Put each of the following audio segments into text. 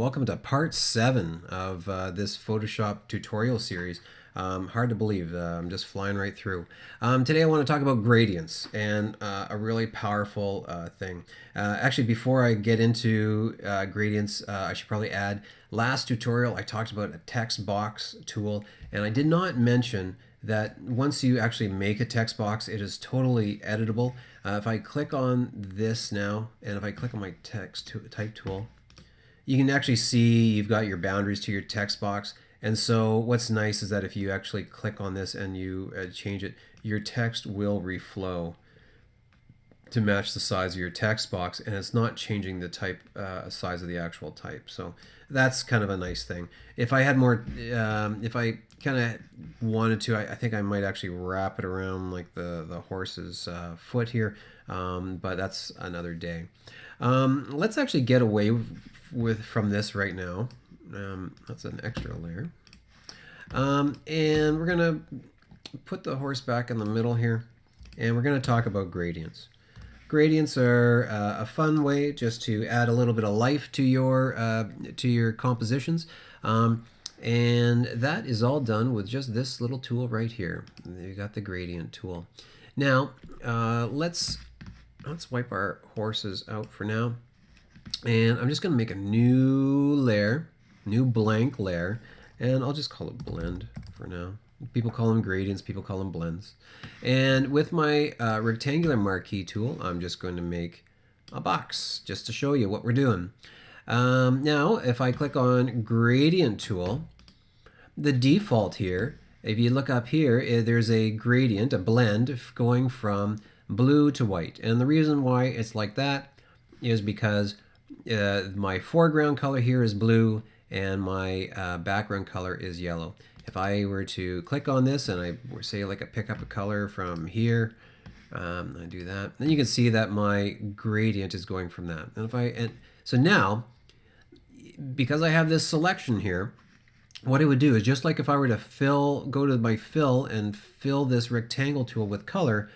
welcome to part 7 of this Photoshop tutorial series. Hard to believe, I'm just flying right through. Today I want to talk about gradients and a really powerful thing. Actually, before I get into gradients, I should probably add, last tutorial I talked about a text box tool, and I did not mention that once you actually make a text box, it is totally editable. If I click on this now, and if I click on my text type tool, you can actually see you've got your boundaries to your text box. And so what's nice is that if you actually click on this and you change it, your text will reflow to match the size of your text box, and it's not changing the type size of the actual type. So that's kind of a nice thing. If I had more, if I kind of wanted to, I think I might actually wrap it around like the horse's foot here, but that's another day. Let's actually get away from this right now. That's an extra layer. And we're gonna put the horse back in the middle here, and we're gonna talk about gradients. Gradients are a fun way just to add a little bit of life to your compositions. And that is all done with just this little tool right here. You got the gradient tool. Now, let's wipe our horses out for now. And I'm just going to make a new layer, new blank layer, and I'll just call it blend for now. People call them gradients, people call them blends. And with my rectangular marquee tool, I'm just going to make a box just to show you what we're doing. Now, if I click on gradient tool, the default here, if you look up here, there's a gradient, a blend going from blue to white. And the reason why it's like that is because my foreground color here is blue and my background color is yellow. If I were to click on this and I were say like pick up a color from here, I do that, then you can see that my gradient is going from that. And so now, because I have this selection here, what it would do is just like if I were to go to my fill and fill this rectangle tool with color,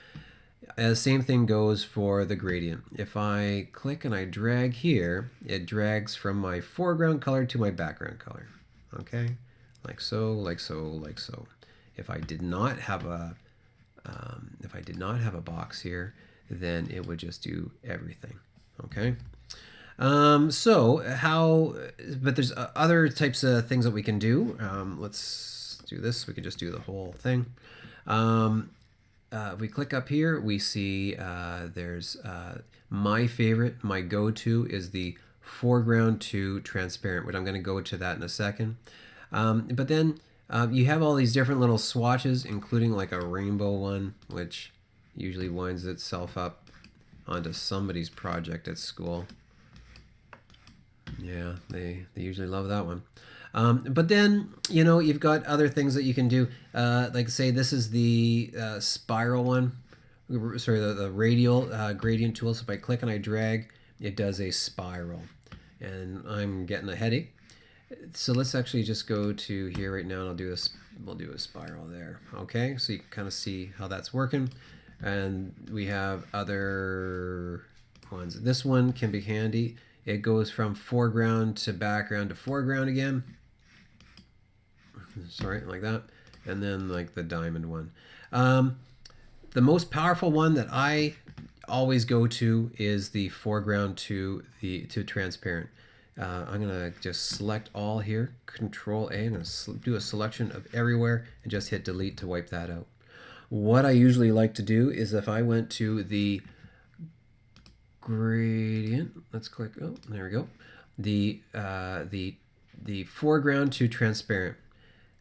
same thing goes for the gradient. If I click and I drag here, it drags from my foreground color to my background color. Okay, like so, like so, like so. If I did not have a box here, then it would just do everything. Okay. But there's other types of things that we can do. Let's do this. We can just do the whole thing. If we click up here, we see there's my favorite, my go-to is the foreground to transparent, but I'm going to go to that in a second. But then you have all these different little swatches, including like a rainbow one, which usually winds itself up onto somebody's project at school. Yeah, they usually love that one. But then, you know, you've got other things that you can do. Like say this is the spiral one, sorry, the radial gradient tool. So if I click and I drag, it does a spiral. And I'm getting a headache. So let's actually just go to here right now and we'll do a spiral there. Okay, so you can kind of see how that's working. And we have other ones. This one can be handy. It goes from foreground to background to foreground again. Sorry, like that. And then like the diamond one. The most powerful one that I always go to is the foreground to transparent. I'm gonna just select all here, Control A. I'm gonna do a selection of everywhere and just hit delete to wipe that out. What I usually like to do is if I went to the gradient, let's click, oh, there we go. The foreground to transparent.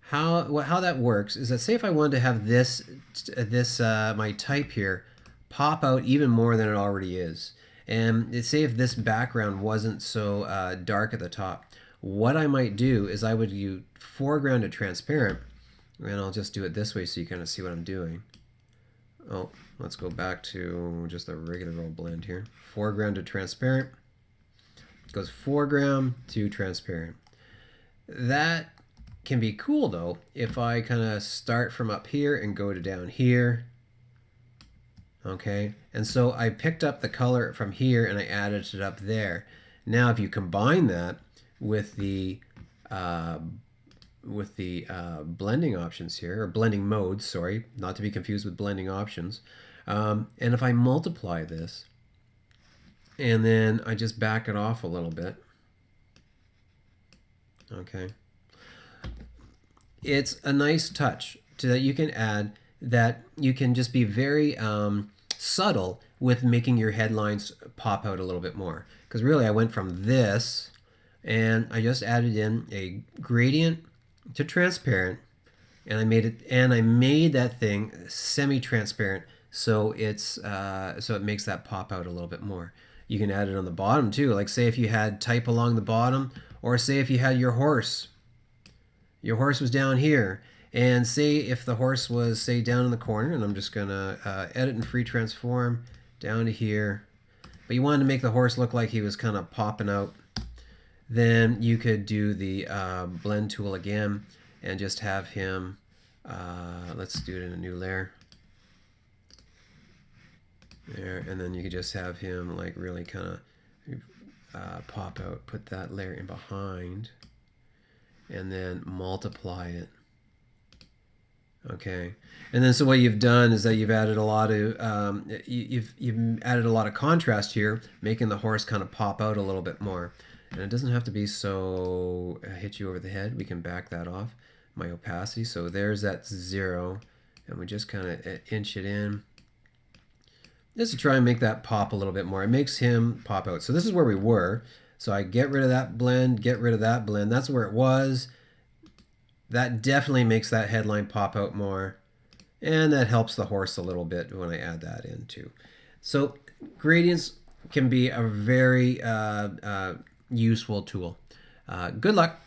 How that works is that say if I wanted to have this my type here pop out even more than it already is, and say if this background wasn't so dark at the top, what I might do is I would use foreground to transparent, and I'll just do it this way so you kind of see what I'm doing. Oh, let's go back to just a regular old blend here. Foreground to transparent. It goes foreground to transparent. That can be cool though if I kind of start from up here and go to down here. Okay, and so I picked up the color from here and I added it up there. Now if you combine that, with the blending options here, or blending modes, sorry, not to be confused with blending options. And if I multiply this, and then I just back it off a little bit, okay, it's a nice touch that you can add, that you can just be very subtle with making your headlines pop out a little bit more. Because really I went from this and I just added in a gradient to transparent, and I made that thing semi-transparent, so so it makes that pop out a little bit more. You can add it on the bottom too, like say if you had type along the bottom, or say if you had your horse was down here, and say if the horse was, say, down in the corner, and I'm just gonna edit and free transform down to here, but you wanted to make the horse look like he was kind of popping out, then you could do the blend tool again and just have him, let's do it in a new layer there, and then you could just have him like really kind of pop out, put that layer in behind, and then multiply it. Okay, and then so what you've done is that you've added a lot of you've added a lot of contrast here, making the horse kind of pop out a little bit more. And it doesn't have to be so hit you over the head. We can back that off, my opacity. So there's that 0, and we just kind of inch it in, just to try and make that pop a little bit more. It makes him pop out. So this is where we were. So I get rid of that blend, get rid of that blend. That's where it was. That definitely makes that headline pop out more, and that helps the horse a little bit when I add that in too. So gradients can be a very useful tool. Good luck.